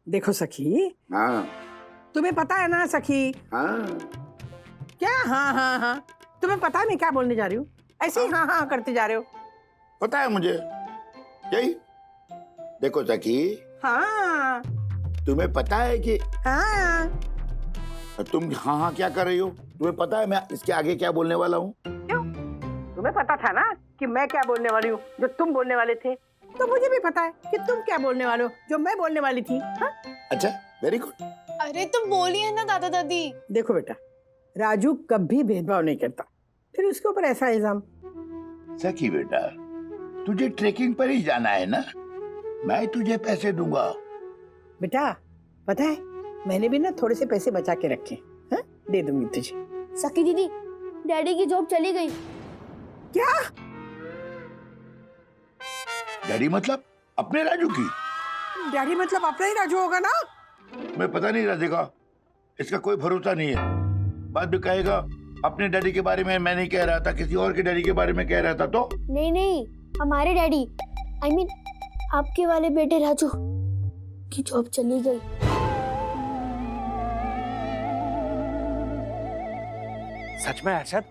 देखो सखी, हाँ तुम्हें पता है ना सखी। हाँ क्या हाँ हाँ हाँ? तुम्हें पता है मैं क्या बोलने जा रही हूँ? ऐसे ही हाँ हाँ करते जा रहे हो। पता है मुझे। यही देखो सखी, हाँ तुम्हें पता है कि हाँ। तुम हाँ हाँ क्या कर रही हो? तुम्हें पता है मैं इसके आगे क्या बोलने वाला हूँ? क्यों? तुम्हें पता था ना कि मैं क्या बोलने वाली हूँ जो तुम बोलने वाले थे, तो मुझे भी पता है कि तुम क्या बोलने वाले हो जो मैं बोलने वाली थी। हाँ? अच्छा, वेरी गुड। अरे तुम बोलिए ना दादा दादी। देखो बेटा, राजू कभी भेदभाव नहीं करता, फिर उसके ऊपर ऐसा इल्जाम। सखी बेटा, तुझे ट्रेकिंग पर ही जाना है ना, मैं तुझे पैसे दूंगा। बेटा पता है, मैंने भी ना थोड़े से पैसे बचा के रखे। हाँ? दे दूंगी तुझे। सखी दीदी, डैडी की जॉब चली गई। क्या? डैडी मतलब अपने राजू की? डैडी मतलब अपना ही राजू होगा ना? मैं पता नहीं राधिका, इसका कोई भरोसा नहीं है। बाद में कहेगा अपने डैडी के बारे में मैं नहीं कह रहा था, किसी और के डैडी के बारे में कह रहा था। तो नहीं नहीं, हमारे डैडी, I mean, आपके वाले बेटे राजू की जॉब चली गई। सच में अरशद,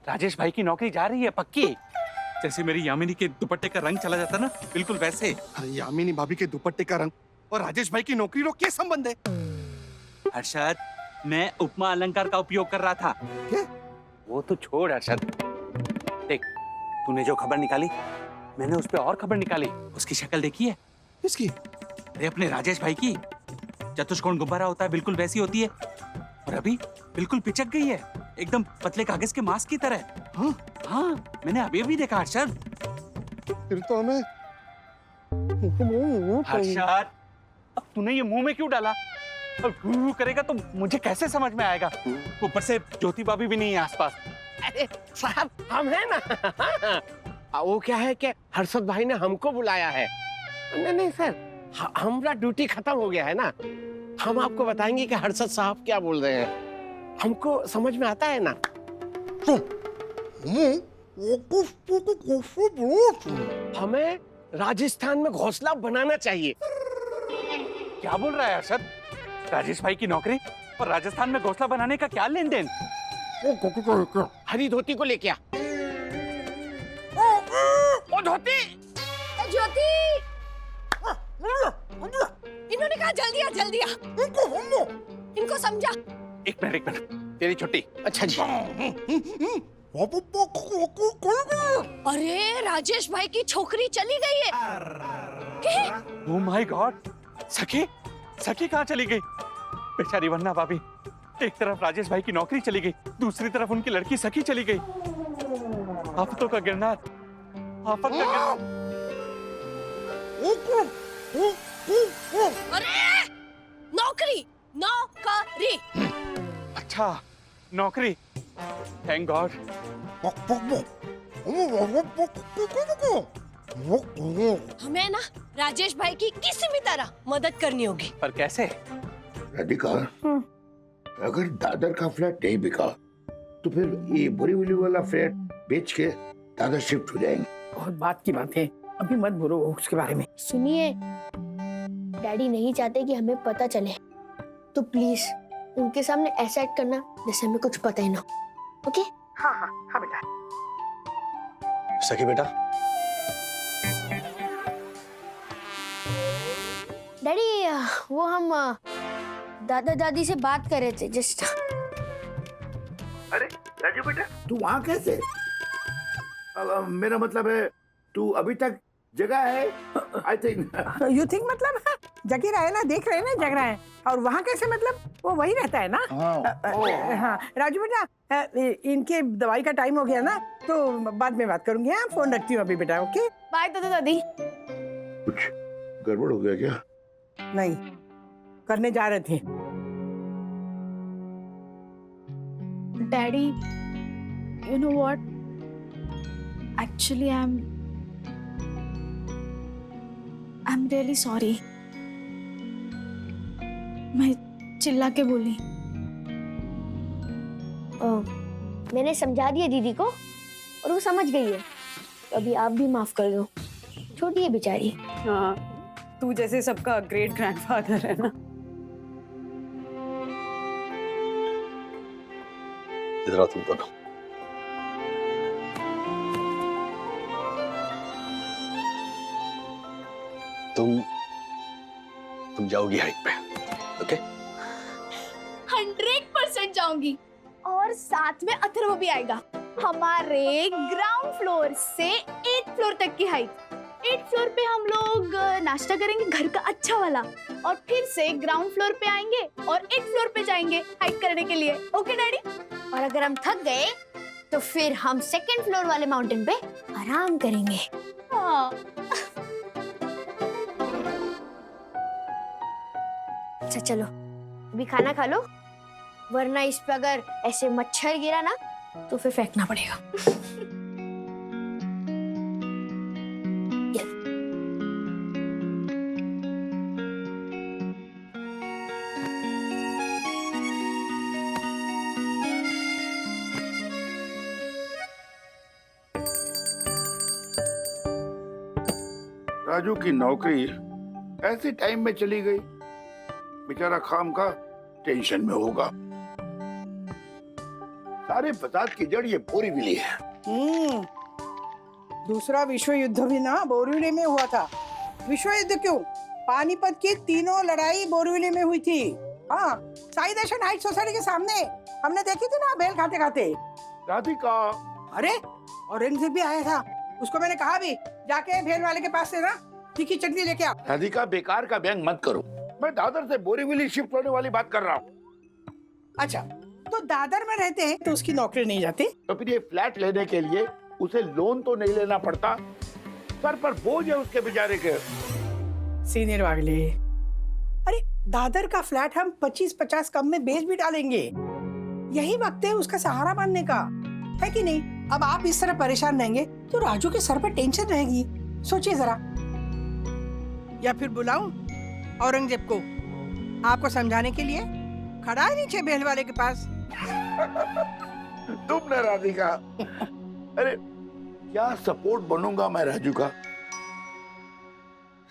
राजेश भाई की नौकरी जा रही है पक्की? जैसे मेरी यामिनी के दुपट्टे का रंग चला जाता ना, बिल्कुल वैसे। अरे यामिनी भाभी के दुपट्टे का रंग और राजेश भाई की नौकरी रो क्या संबंध है? अरशद, मैं उपमा अलंकार का उपयोग कर रहा था। क्या? वो तो छोड़ अरशद, देख तूने जो खबर निकाली, मैंने उस पे और खबर निकाली। उसकी शक्ल देखी है? किसकी? अरे अपने राजेश भाई की। चतुष्कोण गुब्बारा होता है, बिल्कुल वैसी होती है। और अभी बिल्कुल पिचक गई है, एकदम पतले कागज के मास्क की तरह। हाँ? हाँ, मैंने अभी देखा अरशद। फिर तो हमें हर्षद, अब तूने ये मुंह में क्यों डाला? अब हू करेगा तो मुझे कैसे समझ में आएगा? ऊपर से ज्योति भाभी भी नहीं है आसपास। अरे साहब, हम है ना। वो क्या है कि हर्षद भाई ने हमको बुलाया है। नहीं नहीं सर, हमारा ड्यूटी खत्म हो गया है ना। हम आपको बताएंगे कि हर्षद साहब क्या बोल रहे हैं, हमको समझ में आता है ना। हमें राजस्थान में घोंसला बनाना चाहिए। क्या बोल रहा है हर्षद? राजेश भाई की नौकरी और राजस्थान में घोंसला बनाने का क्या लेन देन? हरी धोती को लेके आ। ओ धोती! ज्योति, इन्होंने कहा जल्दी आ जल्दी आ। इनको समझा। एक मिनट, तेरी छुट्टी। अच्छा जी। अरे राजेश भाई की छोकरी चली गई है। ओह माय गॉड, सखी कहाँ चली गई? बेचारी वन्ना भाभी, एक तरफ राजेश भाई की नौकरी चली गई, दूसरी तरफ उनकी लड़की सखी चली गई। आफतों का गिरनार, आफत का गिरनार। अरे नौकरी। अच्छा, नौकरी। Thank God. हमें ना राजेश भाई की किसी भी तरह मदद करनी होगी। पर कैसे? राधिका, अगर दादर का फ्लैट नहीं बिका तो फिर ये बोरीवली वाला फ्लैट बेच के दादर शिफ्ट हो जाएंगे। बहुत बात की बात है, अभी मत बोलो उसके बारे में। सुनिए, डैडी नहीं चाहते कि हमें पता चले, तो प्लीज उनके सामने ऐसा एक्ट करना जैसे हमें कुछ पता ही ना। ओके? हाँ हाँ हाँ बेटा। सखी बेटा, डैडी, वो हम दादा दादी से बात कर रहे थे जस्ट। अरे राजू बेटा, तू वहाँ कैसे? मेरा मतलब है तू अभी तक जगह है। आई थिंक यू थिंक मतलब जगे रहे ना, देख रहे ना जग रहा है। और वहाँ कैसे मतलब? वो वही रहता है ना। हाँ राजू बेटा, इनके दवाई का टाइम हो गया ना, तो बाद में बात करूंगी। हाँ, फोन रखती हूँ अभी बेटा। ओके बाय दादा दादी। कुछ गड़बड़ हो गया क्या? नहीं, करने जा रहे थे। Daddy, you know what? Actually, I'm really sorry. मैं चिल्ला के बोली। मैंने समझा दिया दीदी को और वो समझ गई है, तो अभी आप भी माफ कर दो। छोटी है बेचारी। हाँ, तू जैसे सबका ग्रेट ग्रैंडफादर है ना। इधर आओ तुम दोनों। तुम जाओगी हाइट पे, ओके? 100% जाऊंगी। और साथ में अथर्व भी आएगा। हमारे ग्राउंड फ्लोर से 8th फ्लोर तक की हाइट। 8th फ्लोर पे हम लोग नाश्ता करेंगे घर का अच्छा वाला, और फिर से ग्राउंड फ्लोर पे आएंगे और 8th फ्लोर पे जाएंगे हाइक करने के लिए। Okay daddy? और अगर हम थक गए तो फिर हम 2nd फ्लोर वाले माउंटेन पे आराम करेंगे। हाँ। अच्छा चलो अभी खाना खा लो, वरना इस पे अगर ऐसे मच्छर गिरा ना तो फिर फेंकना पड़ेगा। राजू की नौकरी ऐसे टाइम में चली गई, बेचारा खाम का टेंशन में होगा। सारे फसाद की जड़ ये बोरीवली है। दूसरा विश्व युद्ध भी ना बोरीवली में हुआ था। विश्व युद्ध क्यों, पानीपत की तीनों लड़ाई बोरीवली में हुई थी। हाँ, साई दर्शन हाइट सोसाइटी के सामने हमने देखी थी ना भेल खाते खाते। राधिका, अरे औरंगजेब भी आया था, उसको मैंने कहा भी जाके भेल वाले के पास से ना तीखी चटनी लेके आ। राधिका बेकार का व्यंग मत करो, मैं दादर से बोरीवली शिफ्ट होने वाली बात कर रहा हूँ। अच्छा, तो दादर में रहते हैं तो उसकी नौकरी नहीं जाती? तो फिर ये फ्लैट लेने के लिए उसे लोन तो नहीं लेना पड़ता? सर पर बोझ है उसके बेचारे के। सीनियर वागले, अरे दादर का फ्लैट हम 25-50 कम में बेच भी डालेंगे। यही वक्त है उसका सहारा बनने का, है कि नहीं? अब आप इस तरह परेशान रहेंगे तो राजू के सर पर टेंशन रहेगी। सोचिए जरा। या फिर बुलाऊं औरंगजेब को आपको समझाने के लिए? खड़ा है नीचे बेल वाले के पास। तुम न राधिका, अरे क्या सपोर्ट बनूंगा मैं राजू का?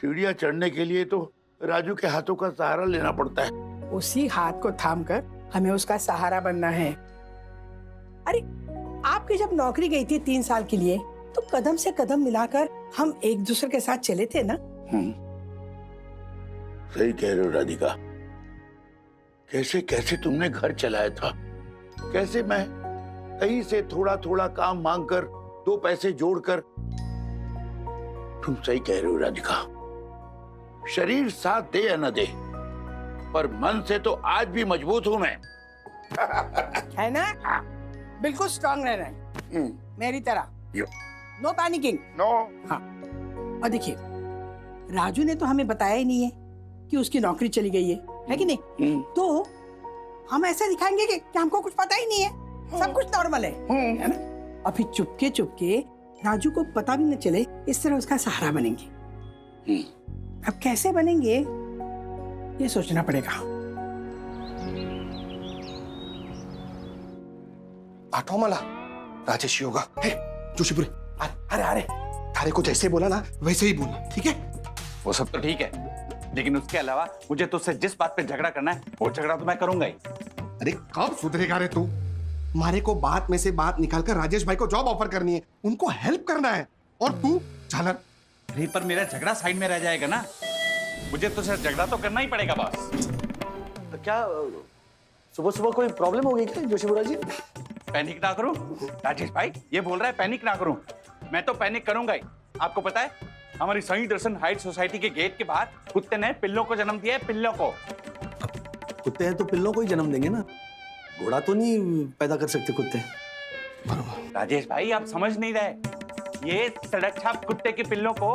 सीढ़ियां चढ़ने के लिए तो राजू के हाथों का सहारा लेना पड़ता है। उसी हाथ को थामकर हमें उसका सहारा बनना है। अरे आपकी जब नौकरी गई थी 3 साल के लिए, तो कदम से कदम मिलाकर हम एक दूसरे के साथ चले थे ना? सही कह रहे हो राधिका। कैसे कैसे तुमने घर चलाया था, कैसे मैं कहीं से थोड़ा थोड़ा काम मांगकर 2 पैसे जोड़कर। तुम सही कह रहे हो राधिका, शरीर साथ दे या न दे, पर मन से तो आज भी मजबूत हूं मैं। है ना? बिल्कुल स्ट्रांग रहना है मेरी तरह। No panicking. नो। हाँ, और देखिए राजू ने तो हमें बताया ही नहीं है कि उसकी नौकरी चली गई है कि नहीं? तो हम ऐसा दिखाएंगे कि हमको कुछ पता ही नहीं है, सब कुछ नॉर्मल है ना? और फिर चुपके चुपके राजू को पता भी न चले, इस तरह उसका सहारा बनेंगे। अब कैसे बनेंगे ये सोचना पड़ेगा। आठवा मला राजेश योगा। हे जोशीपुरी, अरे अरे थारे को जैसे बोला ना वैसे ही बोलना, ठीक है? वो सब तो ठीक है, लेकिन उसके अलावा मुझे तुझसे जिस बात पे झगड़ा करना है वो झगड़ा तो मैं करूंगा ही। अरे कब सुधरेगा रे तू? मारे को बात में से बात निकालकर राजेश भाई को जॉब ऑफर करनी है, उनको हेल्प करना है, और तू झालर। अरे पर मेरा झगड़ा साइड में रह जाएगा ना, मुझे तो सिर्फ झगड़ा तो करना ही पड़ेगा बॉस। तो क्या सुबह सुबह कोई प्रॉब्लम हो गई क्या जोशीपुरा जी? पैनिक ना करूं राजेश भाई, ये बोल रहा है पैनिक ना करूं। मैं तो पैनिक करूंगा ही। आपको पता है हमारी साई दर्शन हाइट सोसाइटी के गेट के बाहर कुत्ते ने पिल्लों को जन्म दिया है, पिल्लों को। कुत्ते हैं तो पिल्लों को ही जन्म देंगे ना, घोड़ा तो नहीं पैदा कर सकते कुत्ते। राजेश भाई आप समझ नहीं रहे, ये सड़क छाप कुत्ते के पिल्लों को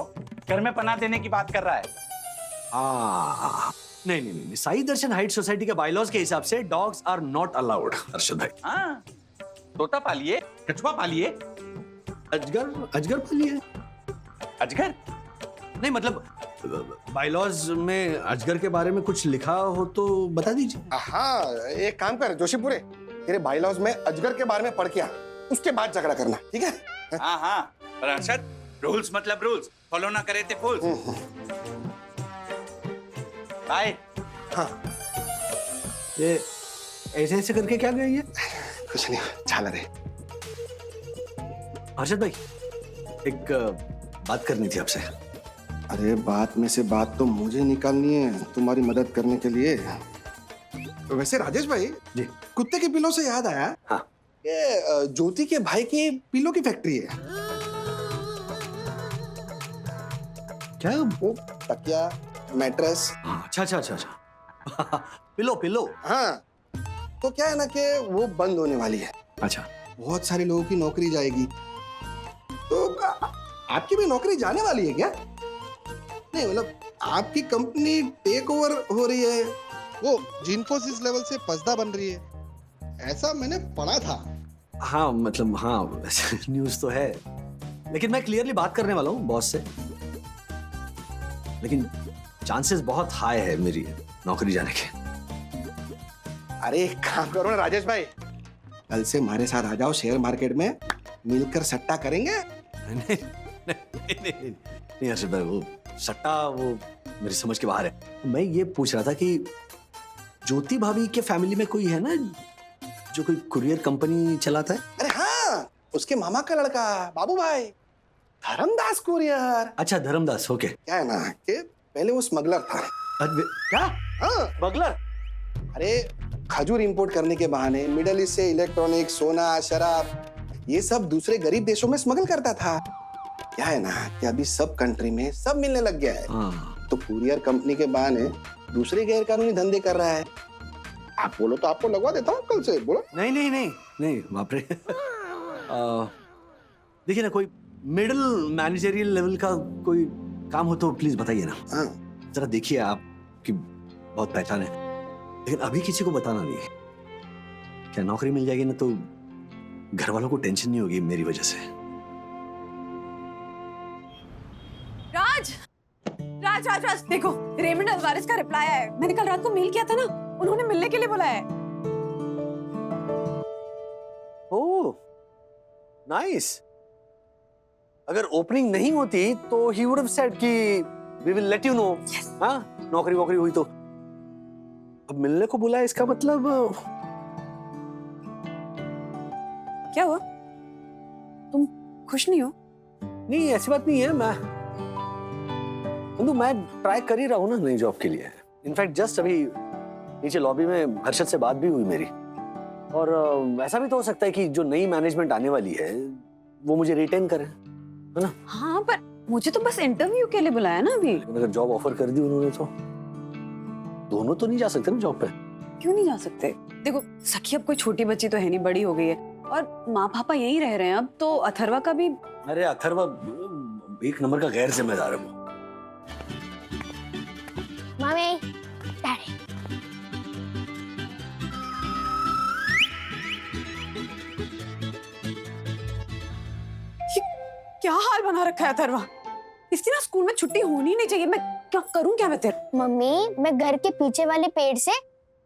घर में पनाह देने की बात कर रहा है। नहीं नहीं नहीं, साई दर्शन हाइट सोसाइटी के बायलॉज के हिसाब से dogs are not allowed Harshad भाई। हाँ, तोता पालिए, कछुआ पालिए, अजगर पालिए। अजगर नहीं मतलब बायलॉज में अजगर के बारे में कुछ लिखा हो तो बता दीजिए। हाँ, एक काम कर जोशीपुरे, तेरे बायलॉज में अजगर के बारे में पढ़ के आ, उसके बाद झगड़ा करना, ठीक है? हाँ हाँ, पर अरशद रूल्स मतलब रूल्स, फॉलो ना करे थे फूल्स। हाय। हाँ ये ऐसे ऐसे करके क्या गई है? कुछ नहीं, झालर है। हर्षद भाई, एक बात करनी थी आपसे। अरे बात में से बात तो मुझे निकालनी है तुम्हारी मदद करने के लिए। वैसे राजेश भाई जी। कुत्ते के पिलो से याद आया। हाँ। ये ज्योति के भाई की पिलो की फैक्ट्री है। क्या? वो तकिया, मैट्रेस। हाँ, अच्छा अच्छा अच्छा अच्छा। Pillow pillow. हाँ, तो क्या है ना कि वो बंद होने वाली है। अच्छा। बहुत सारे लोगों की नौकरी जाएगी, तो आपकी भी नौकरी जाने वाली है क्या? नहीं मतलब आपकी कंपनी टेक ओवर हो रही है, वो जिन्फोसिस लेवल से पसदा बन रही है, ऐसा मैंने पढ़ा था। हाँ मतलब हाँ, न्यूज़ तो है, लेकिन मैं क्लियरली बात करने वाला हूँ बॉस से। लेकिन चांसेस बहुत हाई है मेरी नौकरी जाने के। अरे एक काम करो ना राजेश भाई, कल से हमारे साथ आ जाओ, शेयर मार्केट में मिलकर सट्टा करेंगे। नहीं नहीं नहीं नहीं हर्षद भाई, वो सट्टा वो मेरी समझ के बाहर है। मैं ये पूछ रहा था कि ज्योति भाभी के फैमिली में कोई है ना जो कोई कुरियर कंपनी चलाता है? अरे हाँ, उसके मामा का लड़का बाबू भाई, धर्मदास कुरियर। अच्छा धर्मदास, ओके। क्या है ना कि पहले वो स्मगलर था। क्या? हाँ, स्मगलर? अरे खजूर इंपोर्ट करने के बहाने मिडल ईस्ट से इलेक्ट्रॉनिक, सोना, शराब, ये सब दूसरे गरीब देशों में स्मगल करता था। क्या है ना कि अभी सब कंट्री में सब मिलने लग गया है। हाँ। तो कुरियर कंपनी के बहाने दूसरे गैर कानूनी धंधे कर रहा है। आप बोलो तो आपको लगवा देता हूँ कल से, बोलो। नहीं नहीं नहीं नहीं, बाप रे। देखिए ना, कोई मिडिल मैनेजरियल लेवल का कोई काम हो तो प्लीज बताइए ना। हाँ। जरा देखिए, आपकी बहुत पहचान है, लेकिन अभी किसी को बताना नहीं है। क्या नौकरी मिल जाएगी ना तो घर वालों को टेंशन नहीं होगी मेरी वजह से। राज राज राज राज देखो, रेमंड अल्वारेस का रिप्लाई आया है। मैंने कल रात को मेल किया था ना, उन्होंने मिलने के लिए बुलाया है। Oh nice. अगर ओपनिंग नहीं होती तो ही वुड हैव सेड कि we will let you know. हाँ, नौकरी वोकरी हुई तो। अब मिलने को बुलाया, इसका मतलब क्या हुआ? तुम खुश नहीं हो? नहीं, ऐसी बात नहीं है। मैं ट्राई कर ही रहा हूँ ना नई जॉब के लिए। इनफैक्ट जस्ट अभी नीचे लॉबी में हर्षद से बात भी हुई मेरी, और ऐसा भी तो हो सकता है कि जो नई मैनेजमेंट आने वाली है वो मुझे रिटेन करे, है ना? हाँ, पर मुझे तो बस इंटरव्यू के लिए बुलाया ना अभी। अगर जॉब ऑफर कर दी उन्होंने तो दोनों तो नहीं जा सकते ना जॉब पे। क्यों नहीं जा सकते? देखो सखी अब कोई छोटी बच्ची तो है नहीं, बड़ी हो गई है, और माँ पापा यहीं रह रहे हैं अब, तो अथर्वा का भी। अरे अथर्वा एक नंबर का गैर जिम्मेदार है वो। Mummy, daddy. क्या हाल बना रखा है अथर्वा? इसकी ना स्कूल में छुट्टी होनी नहीं चाहिए। मैं क्या करूं, क्या मैं तेरे? मम्मी, मैं घर के पीछे वाले पेड़ से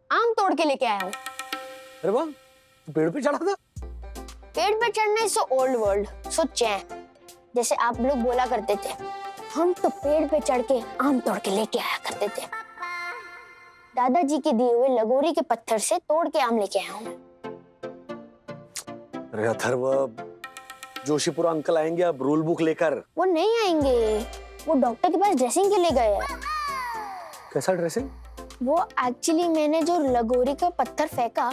आम तोड़ के लेके आया हूँ। अरे वाह, तू पेड़ पे चढ़ा था? पेड़ पे चढ़ना इज सो ओल्ड वर्ल्ड, सो चैन, जैसे आप लोग बोला करते थे। हम तो पेड़ पे चढ़ के आम तोड़ के लेके आया करते थे। दादाजी के दिए हुए लगोरी के पत्थर से तोड़ के आम लेके आया हूँ। अरे अथर्वा, जोशीपुरा अंकल आएंगे अब रूल बुक लेकर। वो नहीं आएंगे, वो डॉक्टर के पास ड्रेसिंग के लिए गए हैं। कैसा ड्रेसिंग? वो एक्चुअली मैंने जो लगोरी का पत्थर फेंका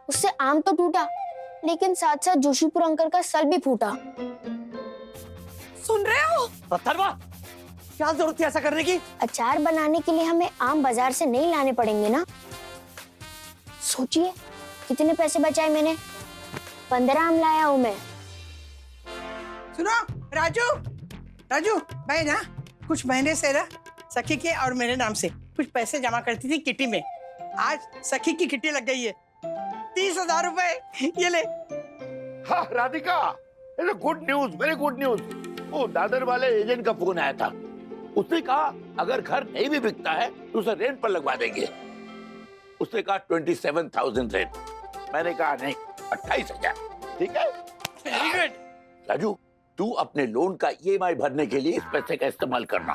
उससे आम तो टूटा, लेकिन साथ साथ जोशीपुर अंकल का सर भी फूटा। सुन रहे हो? अथर्वा, क्या जरूरत थी ऐसा करने की? अचार बनाने के लिए हमें आम बाजार से नहीं लाने पड़ेंगे ना। सोचिए कितने पैसे बचाए मैंने। 15 आम लाया हूँ मैं। सुनो राजू, राजू भाई ना कुछ महीने से ना सखी के और मेरे नाम से कुछ पैसे जमा करती थी किटी में। आज सखी की किटी लग गई है, 30,000 रुपए ये ले। हाँ Radhika, good news, very good news. वो दादर वाले एजेंट का फोन आया था। उसने कहा अगर घर नहीं भी बिकता है तो उसे रेंट पर लगवा देंगे। उसने कहा 27,000 रेंट। मैंने कहा नहीं, 28,000। ठीक है, वेरी गुड। राजू, तू अपने लोन का EMI भरने के लिए इस पैसे का इस्तेमाल करना।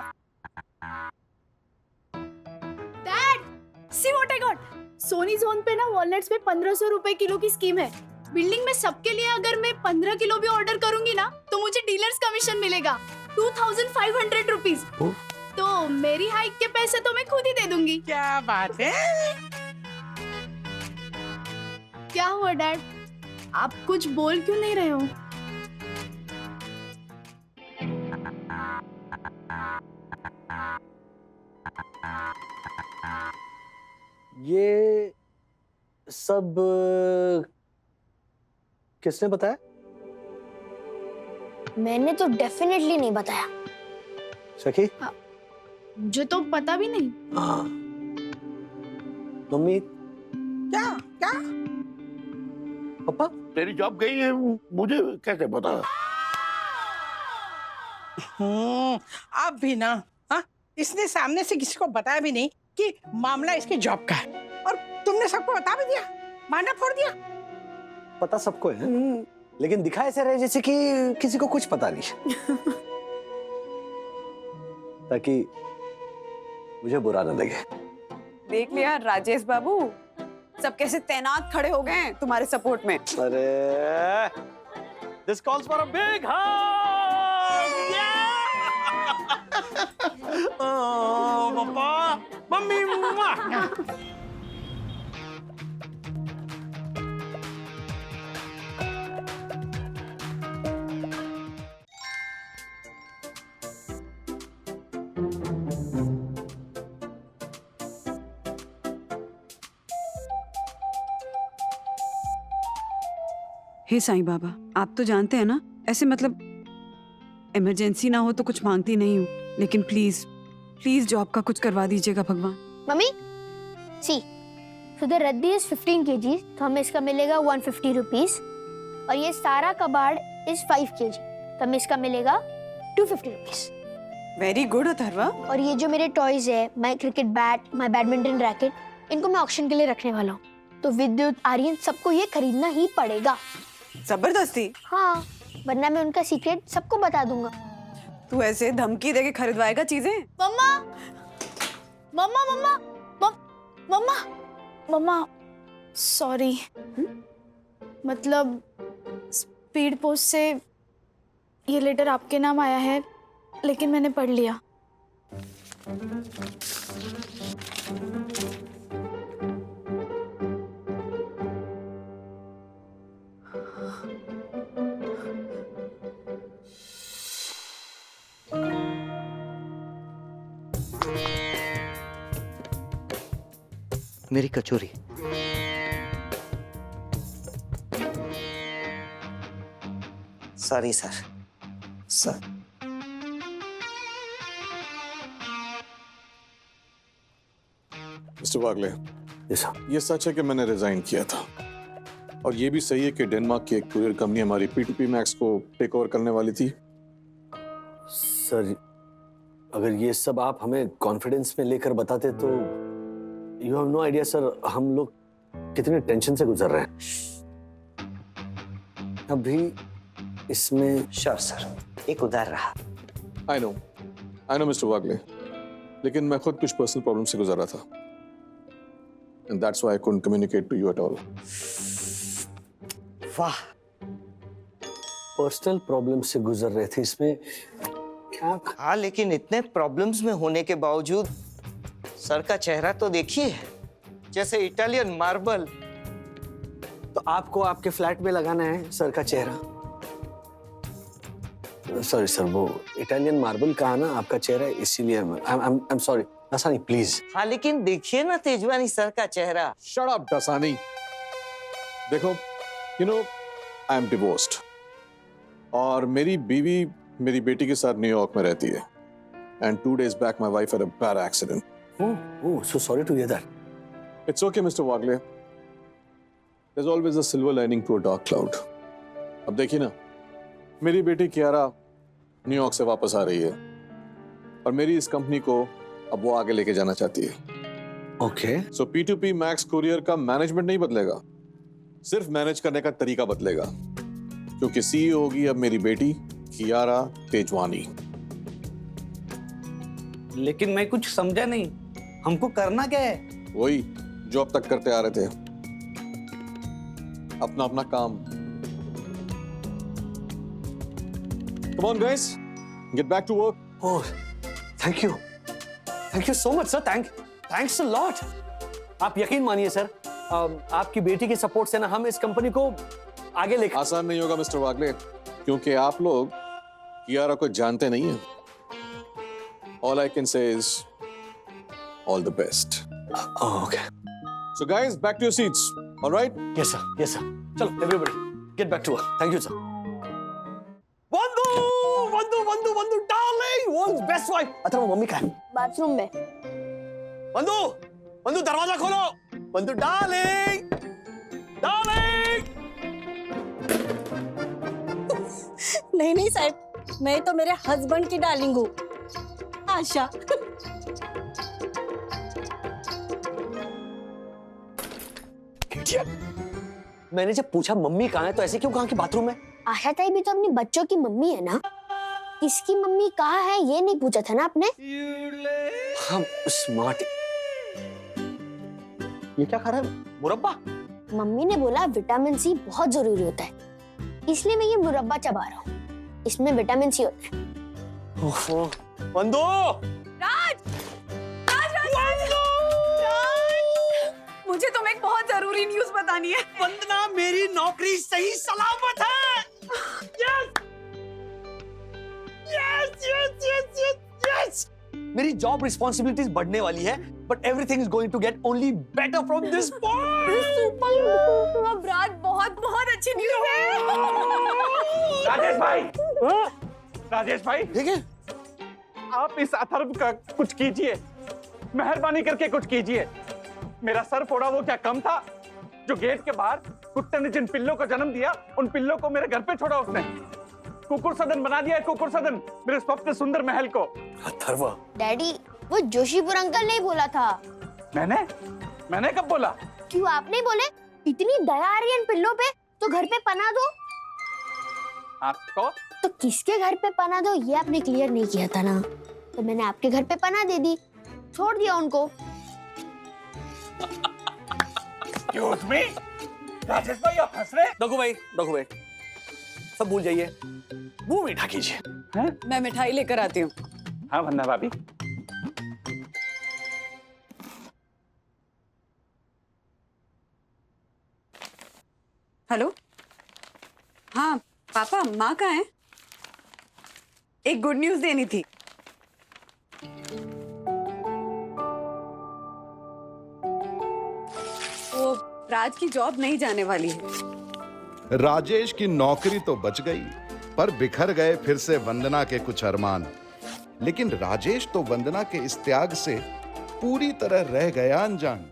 See what I got. सोनी जोन पे ना वॉलनट्स पे 1500 रुपए किलो की स्कीम है। बिल्डिंग में सबके लिए अगर मैं 15 किलो भी ऑर्डर करूंगी ना तो मुझे डीलर्स कमीशन मिलेगा 2500 रुपीज। तो मेरी हाइक के पैसे तो मैं खुद ही दे दूंगी। क्या बात है। क्या हुआ डैड, आप कुछ बोल क्यों नहीं रहे हो? ये सब किसने बताया? मैंने तो डेफिनेटली नहीं बताया। सखी? मुझे तो पता भी नहीं। हाँ। मम्मी? क्या क्या? पापा? तेरी जॉब गई है, मुझे कैसे पता? आप भी ना, हाँ, इसने सामने से किसी को बताया भी नहीं कि मामला इसके जॉब का है, और तुमने सबको बता भी दिया, माना फोड़ दिया। पता सबको है, लेकिन दिखा ऐसे रहे जैसे कि किसी को कुछ पता नहीं। ताकि मुझे बुरा न लगे। देख लिया राजेश बाबू, सब कैसे तैनात खड़े हो गए हैं तुम्हारे सपोर्ट में। अरे this calls for a big पापा, मम्मी। हे साईं बाबा, आप तो जानते हैं ना, ऐसे मतलब इमरजेंसी ना हो तो कुछ मांगती नहीं हूँ, लेकिन प्लीज प्लीज जॉब का कुछ करवा दीजिएगा भगवान। मम्मी सी, so the रद्दी इज 15 kg, तो हमें इसका मिलेगा 150 रुपीज, और ये सारा कबाड़ इज 5 kg, तो हमें इसका मिलेगा 250 रुपीज। Very good Atharva. और ये जो मेरे टॉयज है, my cricket bat, my badminton racket, इनको मैं ऑक्शन के लिए रखने वाला हूँ, तो विद्युत, आर्यन, सबको ये खरीदना ही पड़ेगा। जबरदस्ती? हाँ, वरना मैं उनका सीक्रेट सबको बता दूंगा। तू ऐसे धमकी देके खरीदवाएगा चीजें? मम्मा मम्मा मम्मा मम्मा मम्मा सॉरी, मतलब स्पीड पोस्ट से ये लेटर आपके नाम आया है, लेकिन मैंने पढ़ लिया। मेरी kachori. Sorry sir. Mister Wagle, sir. ये सच है कि मैंने रिजाइन किया था, और ये भी सही है कि डेनमार्क की एक कुरियर कंपनी हमारी P2P मैक्स को टेक ओवर करने वाली थी। सर, अगर ये सब आप हमें कॉन्फिडेंस में लेकर बताते तो you have no idea sir, हम लोग कितने टेंशन से गुजर रहे हैं अभी इसमें। श्योर सर, एक उधार रहा। आई नो मिस्टर वागले, लेकिन मैं खुद कुछ पर्सनल प्रॉब्लम से गुजर रहा था, and that's why I couldn't communicate to you at all. वाह, पर्सनल प्रॉब्लम से गुजर रहे थे, इसमें क्या? हाँ, लेकिन इतने प्रॉब्लम्स में होने के बावजूद सर का चेहरा तो देखिए, जैसे इटालियन मार्बल। तो आपको आपके फ्लैट में लगाना है सर का चेहरा? सॉरी सर, वो इटालियन मार्बल कहा ना आपका चेहरा, इसीलिए I am sorry. Dasani please. हाँ, लेकिन देखिए ना तेजवानी सर का चेहरा। Shut up Dasani. देखो, you know I am divorced, और मेरी बीवी मेरी बेटी के साथ न्यूयॉर्क में रहती है, and 2 days back my wife had a bad accident. Oh, so sorry to hear that. It's okay, Mr. Wagle. There's always a silver lining to a dark cloud. अब देखिए ना, मेरी बेटी कियारा न्यूयॉर्क से वापस आ रही है, और मेरी इस कंपनी को अब वो आगे लेके जाना चाहती है। Okay. So P2P max courier का मैनेजमेंट नहीं बदलेगा, सिर्फ मैनेज करने का तरीका बदलेगा, क्योंकि CEO होगी अब मेरी बेटी कियारा तेजवानी। लेकिन मैं कुछ समझा नहीं, हमको करना क्या है? वही जो अब तक करते आ रहे थे, अपना अपना काम। Come on guys, get back to work. Oh, thank you so much sir. Thanks a lot. आप यकीन मानिए सर, आपकी बेटी के सपोर्ट से ना हम इस कंपनी को आगे लेकर। आसान नहीं होगा मिस्टर वागले, क्योंकि आप लोग कियारा को जानते नहीं हैं। All I can say is all the best. Oh, okay. So guys, back to your seats. All right? Yes sir. चलो everybody, get back to work. Thank you sir. Vandu darling, world's best wife. Atharva mummy कहाँ है? Bathroom में। वंदू दरवाजा खोलो। वंदू darling. नहीं साहब, मैं तो मेरे हस्बैंड की डार्लिंग हूँ, आशा। मैंने जब पूछा मम्मी कहाँ है तो ऐसे क्यों कहा कि बाथरूम में? आशा ताई भी तो अपनी बच्चों की मम्मी है ना, किसकी मम्मी कहाँ है ये नहीं पूछा था ना आपने? हम स्मार्ट। ये क्या खा रहा है? मुरब्बा? मम्मी ने बोला विटामिन सी बहुत जरूरी होता है, इसलिए मैं ये मुरब्बा चबा रहा हूँ, इसमें विटामिन सी होता है। वंदू! मुझे तुम्हें एक बहुत जरूरी न्यूज़ बतानी है। वंदना, मेरी नौकरी सही सलामत है। यस। मेरी जॉब रिस्पॉन्सिबिलिटीज बढ़ने वाली है, but everything is going to get only better from this point. अब राज बहुत अच्छी न्यूज़ है। राजेश भाई, ठीक है, आप इस अथर्व का कुछ कीजिए, मेहरबानी करके कुछ कीजिए। मेरा सर फोड़ा वो क्या कम था? जो गेट के बाहर कुत्ते ने जिन पिल्लों को जन्म दिया, उन पिल्लों को मेरे घर पे छोड़ा उसने। कुकुर सदन बना दिया, कुकुर सदन, मेरे स्वप्न सुंदर महल को। अथर्व, डैडी, वो जोशीपुर अंकल ने बोला था। मैंने कब बोला? क्यों आप नहीं बोले? इतनी दया आ रही है इन पिल्लों पे तो घर पे पना दो। आपको तो किसके घर पे पना दो ये आपने क्लियर नहीं किया था ना, तो मैंने आपके घर पे पना दे दी, छोड़ दिया उनको। Excuse me? राजेश भाई, आप हंस रहे? रघु भाई, सब भूल जाइए, मुंह मीठा कीजिए। मैं मिठाई लेकर आती हूँ। हाँ वंदना भाभी। हेलो, हाँ पापा, माँ कहाँ है? एक गुड न्यूज देनी थी। वो राज की जॉब नहीं जाने वाली है। राजेश की नौकरी तो बच गई, पर बिखर गए फिर से वंदना के कुछ अरमान। लेकिन राजेश तो वंदना के इस त्याग से पूरी तरह रह गया अनजान।